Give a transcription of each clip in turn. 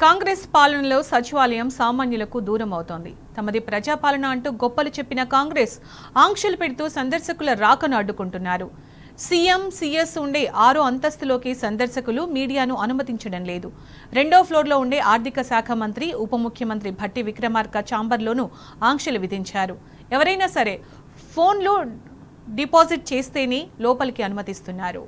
కాంగ్రెస్ పాలనలో సచివాలయం సామాన్యులకు దూరం అవుతోంది. తమది ప్రజాపాలన అంటూ గొప్పలు చెప్పిన కాంగ్రెస్ ఆంక్షలు పెడుతూ సందర్శకుల రాకను అడ్డుకుంటున్నారు. సీఎం సీఎస్ ఉండే 6వ అంతస్తులోకి సందర్శకులు మీడియాను అనుమతించడం లేదు. 2వ ఫ్లోర్లో ఉండే ఆర్థిక శాఖ మంత్రి ఉప ముఖ్యమంత్రి భట్టి విక్రమార్క ఛాంబర్లోనూ ఆంక్షలు విధించారు. ఎవరైనా సరే ఫోన్లో డిపాజిట్ చేస్తేనే లోపలికి అనుమతిస్తున్నారు.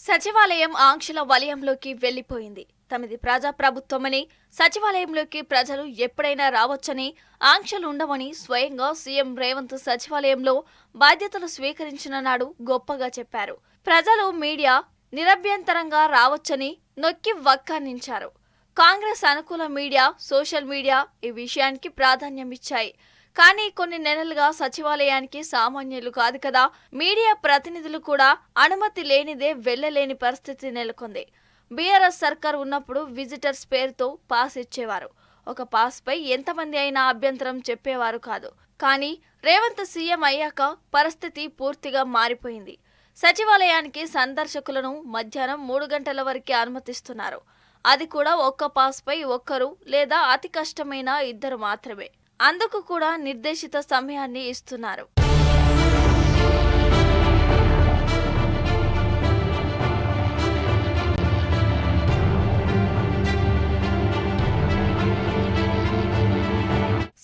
సచివాలయం ఆంక్షల వలయంలోకి వెళ్లిపోయింది. తమది ప్రజాప్రభుత్వమని, సచివాలయంలోకి ప్రజలు ఎప్పుడైనా రావచ్చని, ఆంక్షలు ఉండవని స్వయంగా సీఎం రేవంత్ సచివాలయంలో బాధ్యతలు స్వీకరించిన నాడు గొప్పగా చెప్పారు. ప్రజలు, మీడియా నిరభ్యంతరంగా రావచ్చని నొక్కి వక్కానించారు. కాంగ్రెస్ అనుకూల మీడియా, సోషల్ మీడియా ఈ విషయానికి ప్రాధాన్యం ఇచ్చాయి. కానీ కొన్ని నెలలుగా సచివాలయానికి సామాన్యులు కాదు కదా, మీడియా ప్రతినిధులు కూడా అనుమతి లేనిదే వెళ్లలేని పరిస్థితి నెలకొంది. బీఆర్ఎస్ సర్కార్ ఉన్నప్పుడు విజిటర్స్ పేరుతో పాస్ ఇచ్చేవారు. ఒక పాస్ పై ఎంతమంది అయినా అభ్యంతరం చెప్పేవారు కాదు. కానీ రేవంత్ సీఎం అయ్యాక పరిస్థితి పూర్తిగా మారిపోయింది. సచివాలయానికి సందర్శకులను మధ్యాహ్నం 3 గంటల వరకే అనుమతిస్తున్నారు. అది కూడా ఒక్క పాస్ పై ఒక్కరు లేదా అతి కష్టమైన 2 మాత్రమే. అందుకు కూడా నిర్దేశిత సమయాన్ని ఇస్తున్నారు.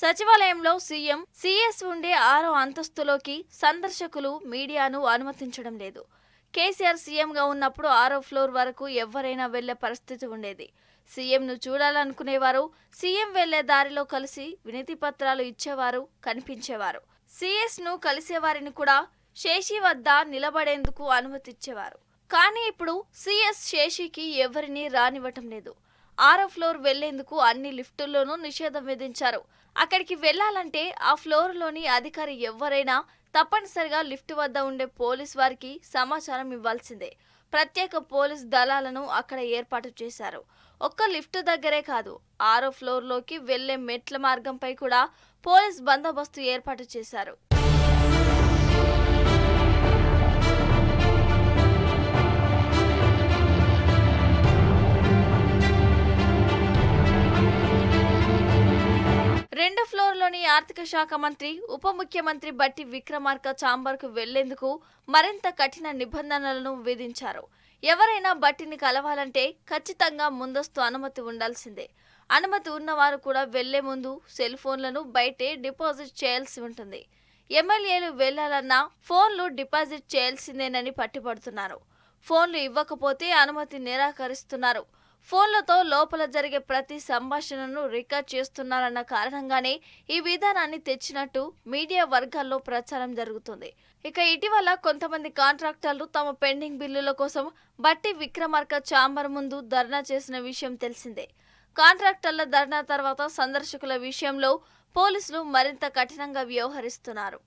సచివాలయంలో సీఎం, సీఎస్ ఉండే 6వ అంతస్తులోకి సందర్శకులు, మీడియాను అనుమతించడం లేదు. కేసీఆర్ సీఎంగా ఉన్నప్పుడు 6వ ఫ్లోర్ వరకు ఎవరైనా వెళ్లే పరిస్థితి ఉండేది. సీఎంను చూడాలనుకునేవారు సీఎం వెళ్లే దారిలో కలిసి వినతి పత్రాలు ఇచ్చేవారు, కనిపించేవారు. సీఎస్ ను కలిసేవారిని కూడా శేషి వద్ద నిలబడేందుకు అనుమతిచ్చేవారు. కానీ ఇప్పుడు సీఎస్ శేషికి ఎవరిని రానివ్వటం లేదు. 6వ ఫ్లోర్ వెళ్లేందుకు అన్ని లిఫ్టుల్లోనూ నిషేధం విధించారు. అక్కడికి వెళ్లాలంటే ఆ ఫ్లోర్లోని అధికారి ఎవరైనా తప్పనిసరిగా లిఫ్ట్ వద్ద ఉండే పోలీస్ వారికి సమాచారం ఇవ్వాల్సిందే. ప్రత్యేక పోలీస్ దళాలను అక్కడ ఏర్పాటు చేశారు. ఒక్క లిఫ్ట్ దగ్గరే కాదు, 6వ ఫ్లోర్లోకి వెళ్లే మెట్ల మార్గంపై కూడా పోలీస్ బందోబస్తు ఏర్పాటు చేశారు. రెండో ఫ్లోర్లోని ఆర్థిక శాఖ మంత్రి ఉప ముఖ్యమంత్రి భట్టి విక్రమార్క ఛాంబర్కు వెళ్లేందుకు మరింత కఠిన నిబంధనలను విధించారు. ఎవరైనా భట్టిని కలవాలంటే ఖచ్చితంగా ముందస్తు అనుమతి ఉండాల్సిందే. అనుమతి ఉన్నవారు కూడా వెళ్లే ముందు సెల్ ఫోన్లను బయటే డిపాజిట్ చేయాల్సి ఉంటుంది. ఎమ్మెల్యేలు వెళ్లాలన్నా ఫోన్లు డిపాజిట్ చేయాల్సిందేనని పట్టుబడుతున్నారు. ఫోన్లు ఇవ్వకపోతే అనుమతి నిరాకరిస్తున్నారు. ఫోన్లతో లోపల జరిగే ప్రతి సంభాషణను రికార్డ్ చేస్తున్నారన్న కారణంగానే ఈ విధానాన్ని తెచ్చినట్టు మీడియా వర్గాల్లో ప్రచారం జరుగుతుంది. ఇక ఇటీవల కొంతమంది కాంట్రాక్టర్లు తమ పెండింగ్ బిల్లుల కోసం భట్టి విక్రమార్క ఛాంబర్ ముందు ధర్నా చేసిన విషయం తెలిసిందే. కాంట్రాక్టర్ల ధర్నా తర్వాత సందర్శకుల విషయంలో పోలీసులు మరింత కఠినంగా వ్యవహరిస్తున్నారు.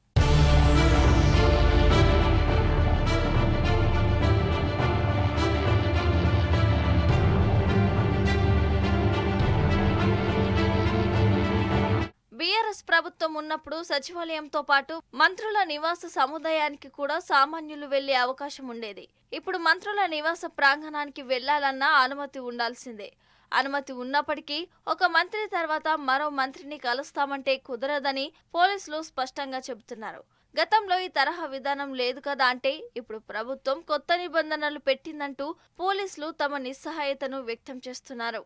బీఆర్ఎస్ ప్రభుత్వం ఉన్నప్పుడు సచివాలయంతో పాటు మంత్రుల నివాస సముదాయానికి కూడా సామాన్యులు వెళ్లే అవకాశం ఉండేది. ఇప్పుడు మంత్రుల నివాస ప్రాంగణానికి వెళ్లాలన్నా అనుమతి ఉండాల్సిందే. అనుమతి ఉన్నప్పటికీ ఒక మంత్రి తర్వాత మరో మంత్రిని కలుస్తామంటే కుదరదని పోలీసులు స్పష్టంగా చెబుతున్నారు. గతంలో ఈ తరహా విధానం లేదు కదా అంటే ఇప్పుడు ప్రభుత్వం కొత్త నిబంధనలు పెట్టిందంటూ పోలీసులు తమ నిస్సహాయతను వ్యక్తం చేస్తున్నారు.